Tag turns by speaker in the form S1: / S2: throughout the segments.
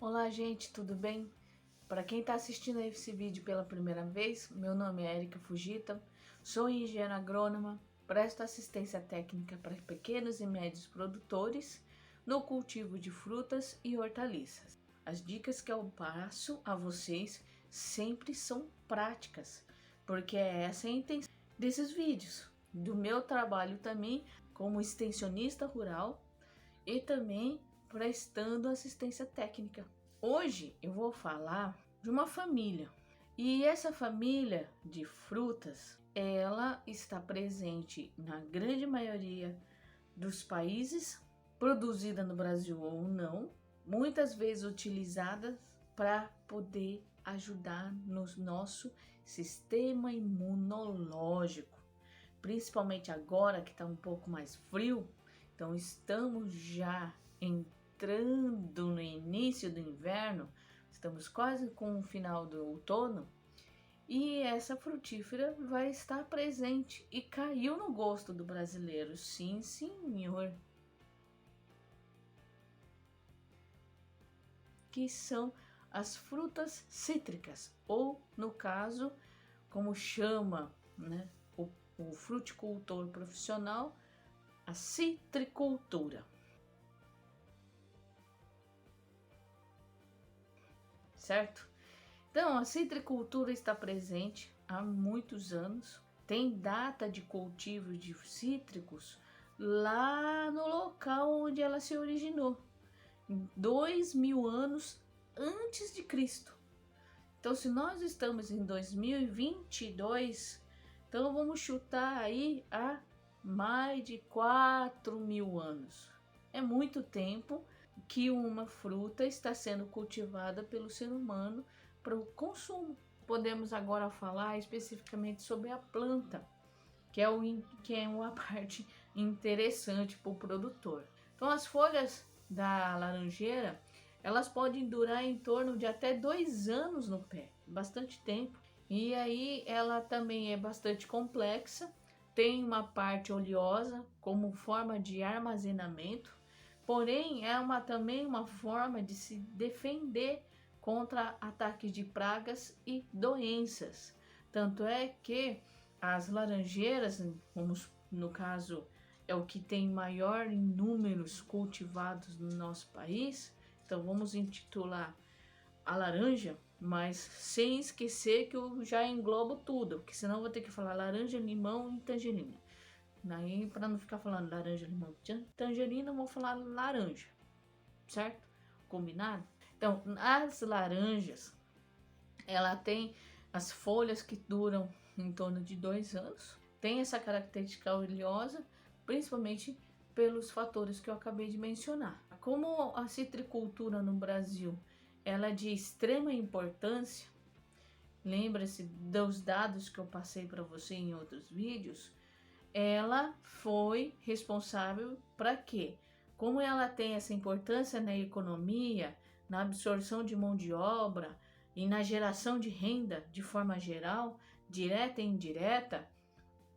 S1: Olá, gente, tudo bem? Para quem está assistindo esse vídeo pela primeira vez, meu nome é Erika Fujita, sou engenheira agrônoma, presto assistência técnica para pequenos e médios produtores no cultivo de frutas e hortaliças. As dicas que eu passo a vocês sempre são práticas, porque é essa a intenção desses vídeos, do meu trabalho também como extensionista rural e também prestando assistência técnica. Hoje eu vou falar de uma família, e essa família de frutas, ela está presente na grande maioria dos países, produzida no Brasil ou não, muitas vezes utilizada para poder ajudar no nosso sistema imunológico, principalmente agora que está um pouco mais frio. Então estamos já entrando no início do inverno, estamos quase com o final do outono, e essa frutífera vai estar presente e caiu no gosto do brasileiro, sim, senhor. Que são as frutas cítricas, ou no caso, como chama, né, o fruticultor profissional, a citricultura. Certo? Então, a citricultura está presente há muitos anos, tem data de cultivo de cítricos lá no local onde ela se originou, 2000 anos antes de Cristo. Então, se nós estamos em 2022, então vamos chutar aí a mais de 4000 anos. É muito tempo que uma fruta está sendo cultivada pelo ser humano para o consumo. Podemos agora falar especificamente sobre a planta, que é uma parte interessante para o produtor. Então, as folhas da laranjeira, elas podem durar em torno de até 2 anos no pé, bastante tempo. E aí ela também é bastante complexa, tem uma parte oleosa como forma de armazenamento, porém é também uma forma de se defender contra ataques de pragas e doenças. Tanto é que as laranjeiras, como no caso é o que tem maior em números cultivados no nosso país, então vamos intitular a laranja, mas sem esquecer que eu já englobo tudo, porque senão eu vou ter que falar laranja, limão e tangerina. Daí, para não ficar falando laranja, limão, tangerina, eu vou falar laranja, certo? Combinado? Então, as laranjas, ela tem as folhas que duram em torno de 2 anos, tem essa característica oleosa, principalmente pelos fatores que eu acabei de mencionar. Como a citricultura no Brasil, ela é de extrema importância, lembra-se dos dados que eu passei para você em outros vídeos, ela foi responsável para quê? Como ela tem essa importância na economia, na absorção de mão de obra e na geração de renda de forma geral, direta e indireta,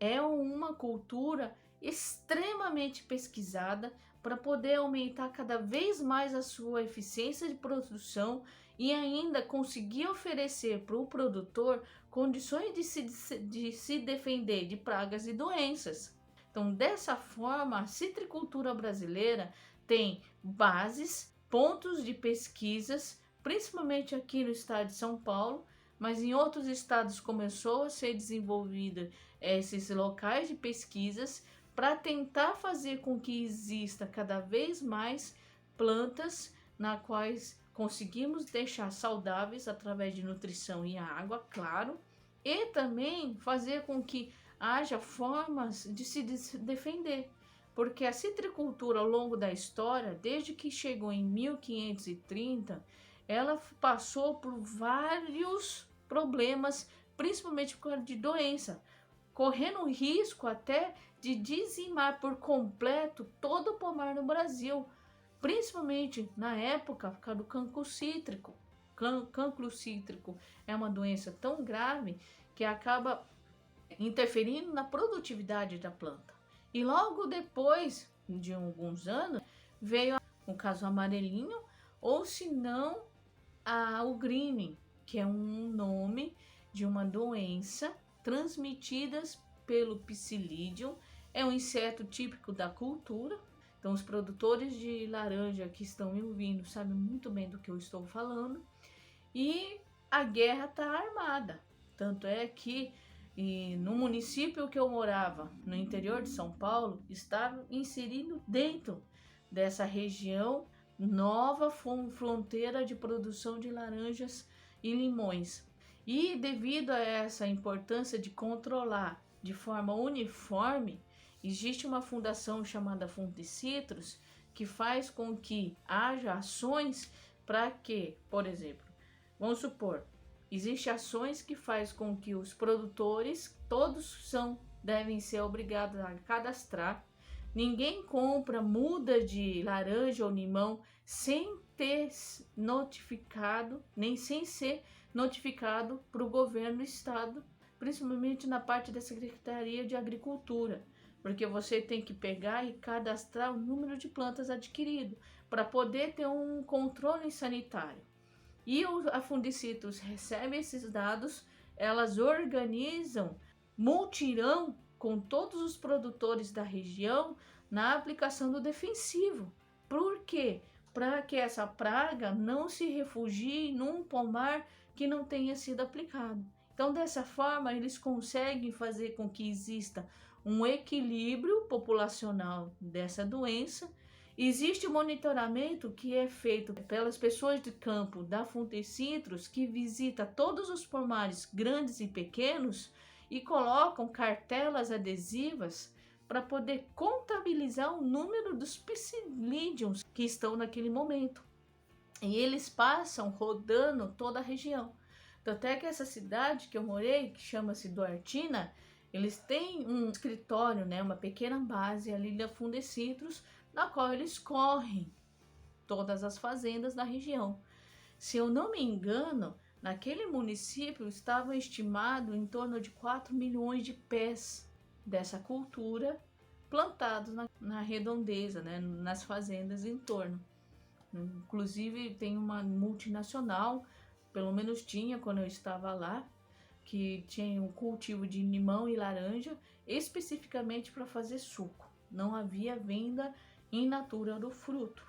S1: é uma cultura extremamente pesquisada para poder aumentar cada vez mais a sua eficiência de produção e ainda conseguir oferecer para o produtor condições de se defender de pragas e doenças. Então, dessa forma, a citricultura brasileira tem bases, pontos de pesquisas, principalmente aqui no estado de São Paulo, mas em outros estados começou a ser desenvolvida esses locais de pesquisas para tentar fazer com que exista cada vez mais plantas na quais conseguimos deixar saudáveis através de nutrição e água, claro, e também fazer com que haja formas de se defender, porque a citricultura ao longo da história, desde que chegou em 1530, ela passou por vários problemas, principalmente por causa de doença, correndo risco até de dizimar por completo todo o pomar no Brasil, principalmente na época do cancro cítrico. Cancro cítrico é uma doença tão grave que acaba interferindo na produtividade da planta. E logo depois de alguns anos veio o caso amarelinho, ou se não o greening, que é um nome de uma doença transmitida pelo Psyllidium. É um inseto típico da cultura. Então, os produtores de laranja que estão me ouvindo sabem muito bem do que eu estou falando. E a guerra está armada. Tanto é que no município que eu morava, no interior de São Paulo, estava inserido dentro dessa região nova fronteira de produção de laranjas e limões. E devido a essa importância de controlar de forma uniforme, existe uma fundação chamada Fundecitrus que faz com que haja ações para que, por exemplo, vamos supor, existem ações que faz com que os produtores, devem ser obrigados a cadastrar. Ninguém compra muda de laranja ou limão sem ter notificado, nem sem ser notificado para o governo do estado, principalmente na parte da Secretaria de Agricultura, porque você tem que pegar e cadastrar o número de plantas adquirido para poder ter um controle sanitário. E a Fundecitrus recebe esses dados, elas organizam multirão com todos os produtores da região na aplicação do defensivo. Por quê? Para que essa praga não se refugie num pomar que não tenha sido aplicado. Então, dessa forma, eles conseguem fazer com que exista um equilíbrio populacional dessa doença. Existe um monitoramento que é feito pelas pessoas de campo da Fundecitrus, que visita todos os pomares grandes e pequenos e colocam cartelas adesivas para poder contabilizar o número dos Psyllidiums que estão naquele momento. E eles passam rodando toda a região. Até que essa cidade que eu morei, que chama-se Duartina, eles têm um escritório, né, uma pequena base ali da Fundecitrus, na qual eles correm todas as fazendas da região. Se eu não me engano, naquele município estava estimado em torno de 4 milhões de pés dessa cultura plantados na redondeza, né, nas fazendas em torno. Inclusive tem uma multinacional, pelo menos tinha quando eu estava lá, que tinha um cultivo de limão e laranja especificamente para fazer suco. Não havia venda in natura do fruto.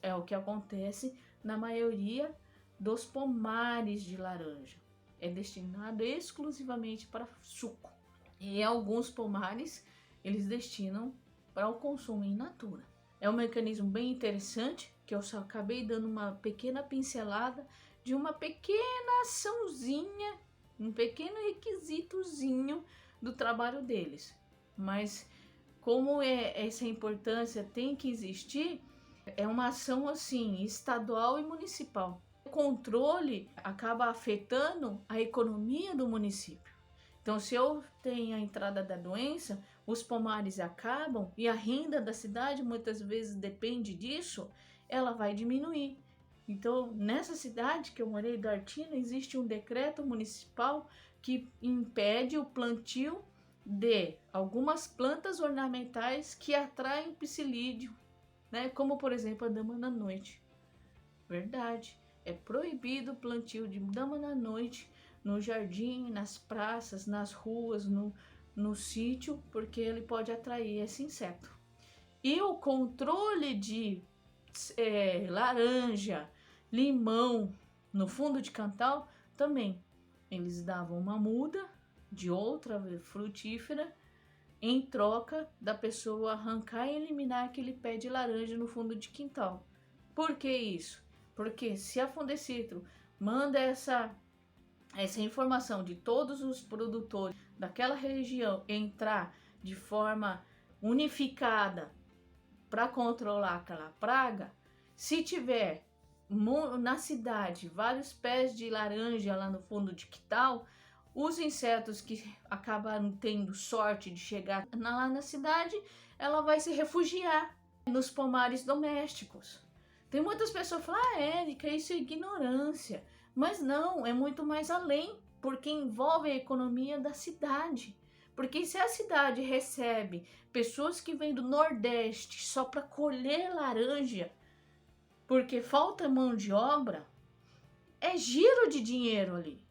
S1: É o que acontece na maioria dos pomares de laranja. É destinado exclusivamente para suco. E alguns pomares eles destinam para o consumo in natura. É um mecanismo bem interessante, que eu só acabei dando uma pequena pincelada de uma pequena açãozinha, um pequeno requisitozinho do trabalho deles. Mas como essa importância tem que existir, é uma ação assim, estadual e municipal. O controle acaba afetando a economia do município. Então, se eu tenho a entrada da doença, os pomares acabam e a renda da cidade muitas vezes depende disso, ela vai diminuir. Então, nessa cidade que eu morei, Duartina, existe um decreto municipal que impede o plantio de algumas plantas ornamentais que atraem Psyllidium, né? Como, por exemplo, a dama da noite. Verdade, é proibido o plantio de dama da noite no jardim, nas praças, nas ruas, no sítio, porque ele pode atrair esse inseto. E o controle de laranja, limão no fundo de quintal também. Eles davam uma muda de outra frutífera em troca da pessoa arrancar e eliminar aquele pé de laranja no fundo de quintal. Por que isso? Porque se a Fundecitrus manda essa informação de todos os produtores daquela região entrar de forma unificada para controlar aquela praga, se tiver na cidade vários pés de laranja lá no fundo de quintal, os insetos que acabaram tendo sorte de chegar lá na cidade, ela vai se refugiar nos pomares domésticos. Tem muitas pessoas que falam, Érica, isso é ignorância. Mas não, é muito mais além, porque envolve a economia da cidade. Porque se a cidade recebe pessoas que vêm do Nordeste só para colher laranja, porque falta mão de obra, é giro de dinheiro ali.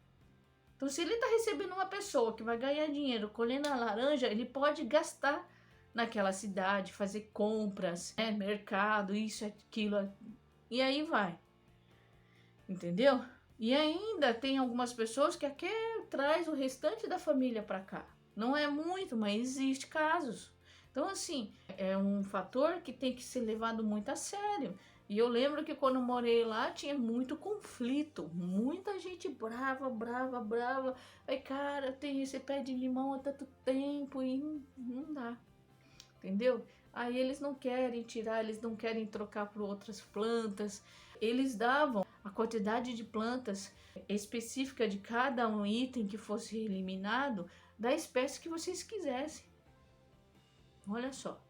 S1: Então, se ele está recebendo uma pessoa que vai ganhar dinheiro colhendo a laranja, ele pode gastar naquela cidade, fazer compras, né, mercado, isso, aquilo, e aí vai. Entendeu? E ainda tem algumas pessoas que aqui traz o restante da família para cá. Não é muito, mas existe casos. Então, assim, é um fator que tem que ser levado muito a sério. E eu lembro que quando eu morei lá, tinha muito conflito. Muita gente brava, brava, brava. Aí, cara, eu tenho esse pé de limão há tanto tempo e não dá. Entendeu? Aí eles não querem tirar, eles não querem trocar por outras plantas. Eles davam a quantidade de plantas específica de cada um item que fosse eliminado da espécie que vocês quisessem. Olha só,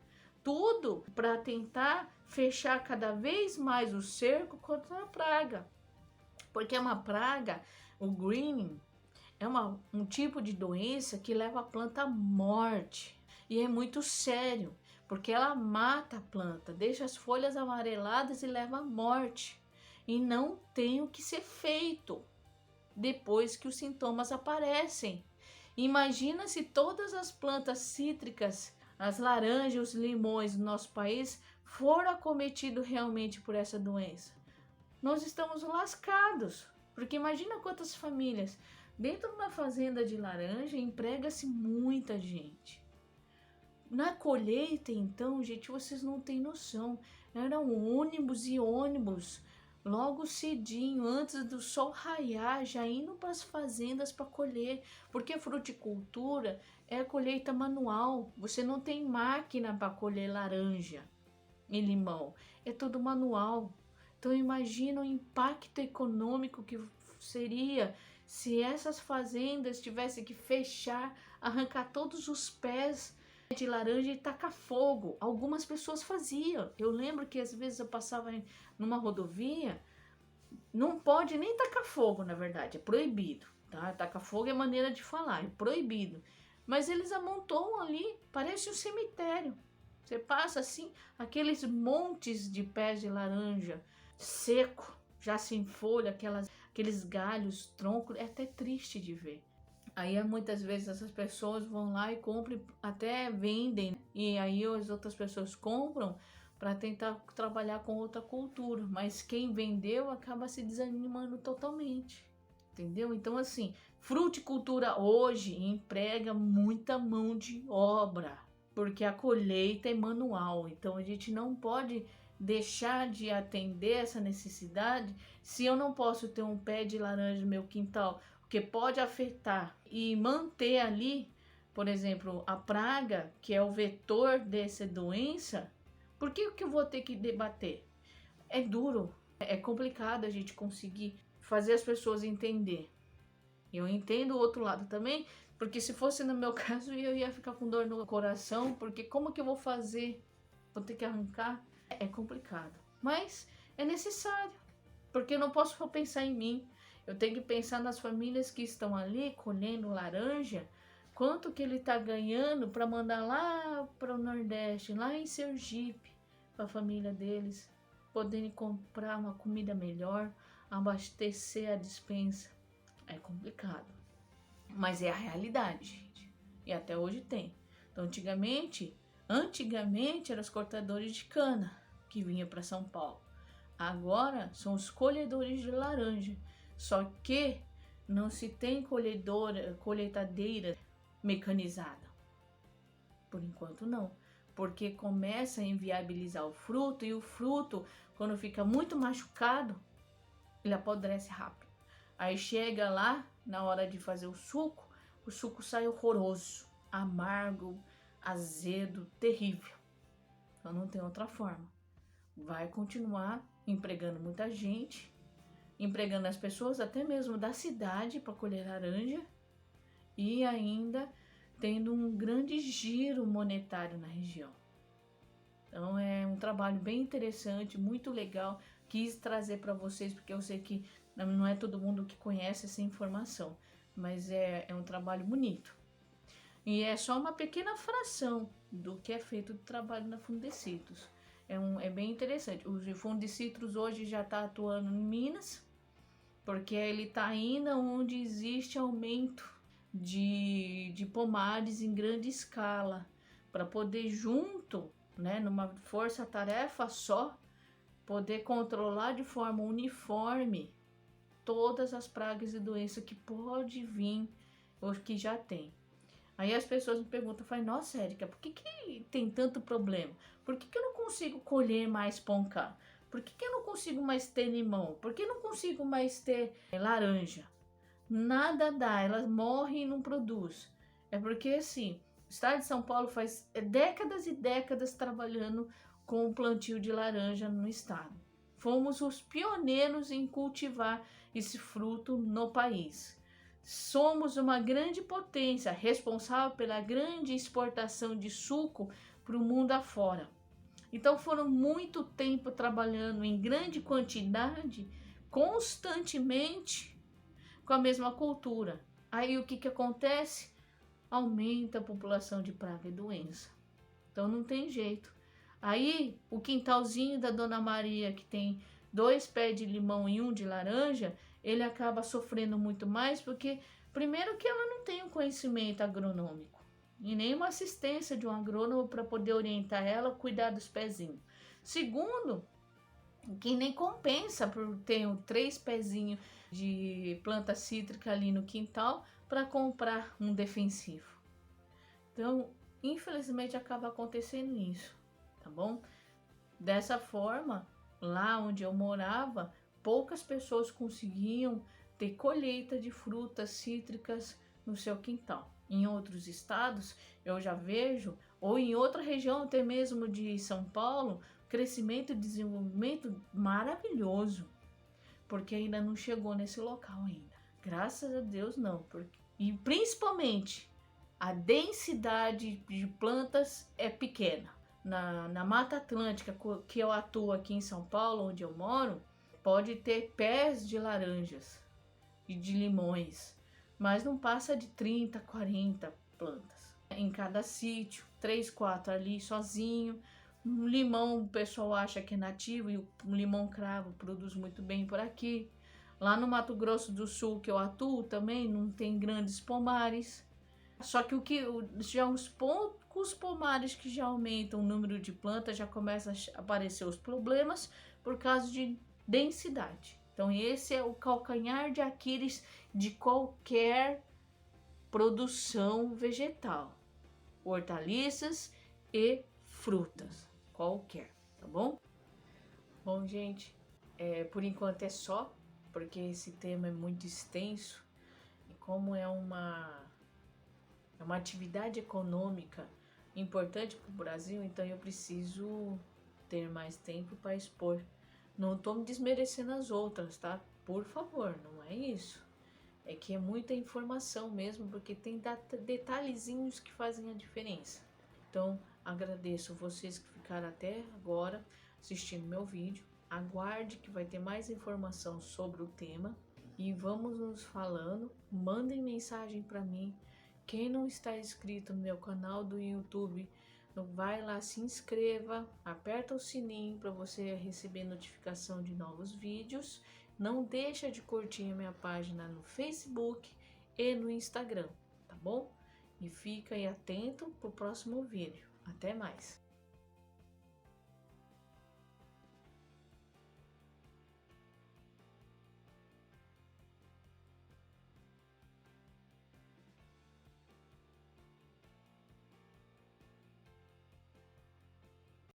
S1: tudo para tentar fechar cada vez mais o cerco contra a praga. Porque é uma praga, o greening, é um tipo de doença que leva a planta à morte. E é muito sério, porque ela mata a planta, deixa as folhas amareladas e leva à morte. E não tem o que ser feito depois que os sintomas aparecem. Imagina se todas as plantas cítricas, as laranjas, os limões do nosso país foram acometidos realmente por essa doença. Nós estamos lascados, porque imagina quantas famílias. Dentro de uma fazenda de laranja emprega-se muita gente. Na colheita, então, gente, vocês não têm noção. Eram ônibus e ônibus, logo cedinho, antes do sol raiar, já indo para as fazendas para colher. Porque a fruticultura é a colheita manual. Você não tem máquina para colher laranja e limão. É tudo manual. Então imagina o impacto econômico que seria se essas fazendas tivessem que fechar, arrancar todos os pés de laranja e tacar fogo. Algumas pessoas faziam. Eu lembro que às vezes eu passava numa rodovia, não pode nem tacar fogo, na verdade, é proibido, tá? Tacar fogo é maneira de falar, é proibido. Mas eles amontoam ali, parece um cemitério. Você passa assim, aqueles montes de pés de laranja seco, já sem folha, aqueles galhos, troncos, é até triste de ver. Aí muitas vezes essas pessoas vão lá e compram, até vendem, e aí as outras pessoas compram para tentar trabalhar com outra cultura, mas quem vendeu acaba se desanimando totalmente, entendeu? Então assim, fruticultura hoje emprega muita mão de obra, porque a colheita é manual, então a gente não pode deixar de atender essa necessidade se eu não posso ter um pé de laranja no meu quintal, que pode afetar e manter ali, por exemplo, a praga, que é o vetor dessa doença. Por que eu vou ter que debater? É duro, é complicado a gente conseguir fazer as pessoas entender. Eu entendo o outro lado também, porque se fosse no meu caso eu ia ficar com dor no coração, porque como que eu vou fazer? Vou ter que arrancar? É complicado, mas é necessário, porque eu não posso só pensar em mim. Eu tenho que pensar nas famílias que estão ali colhendo laranja, quanto que ele está ganhando para mandar lá para o Nordeste, lá em Sergipe, para a família deles poderem comprar uma comida melhor, abastecer a despensa. É complicado, mas é a realidade, gente. E até hoje tem. Então, antigamente eram os cortadores de cana que vinham para São Paulo. Agora são os colhedores de laranja. Só que não se tem colheitadeira mecanizada. Por enquanto não. Porque começa a inviabilizar o fruto, e o fruto, quando fica muito machucado, ele apodrece rápido. Aí chega lá, na hora de fazer o suco sai horroroso, amargo, azedo, terrível. Então não tem outra forma. Vai continuar empregando muita gente, empregando as pessoas até mesmo da cidade para colher laranja, e ainda tendo um grande giro monetário na região. Então é um trabalho bem interessante, muito legal. Quis trazer para vocês porque eu sei que não é todo mundo que conhece essa informação, mas é um trabalho bonito. E é só uma pequena fração do que é feito de trabalho na Fundecitrus. É bem interessante. O Fundecitrus hoje já está atuando em Minas, porque ele está indo onde existe aumento de pomares em grande escala, para poder junto, né, numa força-tarefa só, poder controlar de forma uniforme todas as pragas e doenças que pode vir ou que já tem. Aí as pessoas me perguntam, falam, nossa, Érica, por que tem tanto problema? Por que eu não consigo colher mais poncá? Por que eu não consigo mais ter limão? Por que eu não consigo mais ter laranja? Nada dá, elas morrem e não produz. É porque assim, o estado de São Paulo faz décadas e décadas trabalhando com o plantio de laranja no estado. Fomos os pioneiros em cultivar esse fruto no país. Somos uma grande potência, responsável pela grande exportação de suco para o mundo afora. Então foram muito tempo trabalhando em grande quantidade, constantemente, com a mesma cultura. Aí o que acontece? Aumenta a população de praga e doença. Então não tem jeito. Aí o quintalzinho da Dona Maria, que tem 2 pés de limão e 1 de laranja, ele acaba sofrendo muito mais, porque primeiro que ela não tem um conhecimento agronômico e nem uma assistência de um agrônomo para poder orientar ela a cuidar dos pezinhos. Segundo, que nem compensa por ter 3 pezinhos de planta cítrica ali no quintal para comprar um defensivo. Então, infelizmente acaba acontecendo isso, tá bom? Dessa forma, lá onde eu morava, poucas pessoas conseguiam ter colheita de frutas cítricas no seu quintal. Em outros estados, eu já vejo, ou em outra região até mesmo de São Paulo, crescimento e desenvolvimento maravilhoso, porque ainda não chegou nesse local ainda. Graças a Deus não, e principalmente a densidade de plantas é pequena. Na Mata Atlântica, que eu atuo aqui em São Paulo, onde eu moro, pode ter pés de laranjas e de limões, mas não passa de 30, 40 plantas. Em cada sítio, 3, 4 ali sozinho. Um limão o pessoal acha que é nativo e o limão cravo produz muito bem por aqui. Lá no Mato Grosso do Sul, que eu atuo também, não tem grandes pomares. Só que já os poucos pomares que já aumentam o número de plantas, já começam a aparecer os problemas por causa de densidade. Então esse é o calcanhar de Aquiles de qualquer produção vegetal, hortaliças e frutas, qualquer, tá bom? Bom, gente, por enquanto é só, porque esse tema é muito extenso e como é uma atividade econômica importante para o Brasil, então eu preciso ter mais tempo para expor. Não estou me desmerecendo as outras, tá? Por favor, não é isso. É que é muita informação mesmo, porque tem detalhezinhos que fazem a diferença. Então, agradeço vocês que ficaram até agora assistindo meu vídeo. Aguarde que vai ter mais informação sobre o tema. E vamos nos falando. Mandem mensagem para mim. Quem não está inscrito no meu canal do YouTube, vai lá, se inscreva, aperta o sininho para você receber notificação de novos vídeos. Não deixa de curtir a minha página no Facebook e no Instagram, tá bom? E fica aí atento para o próximo vídeo. Até mais!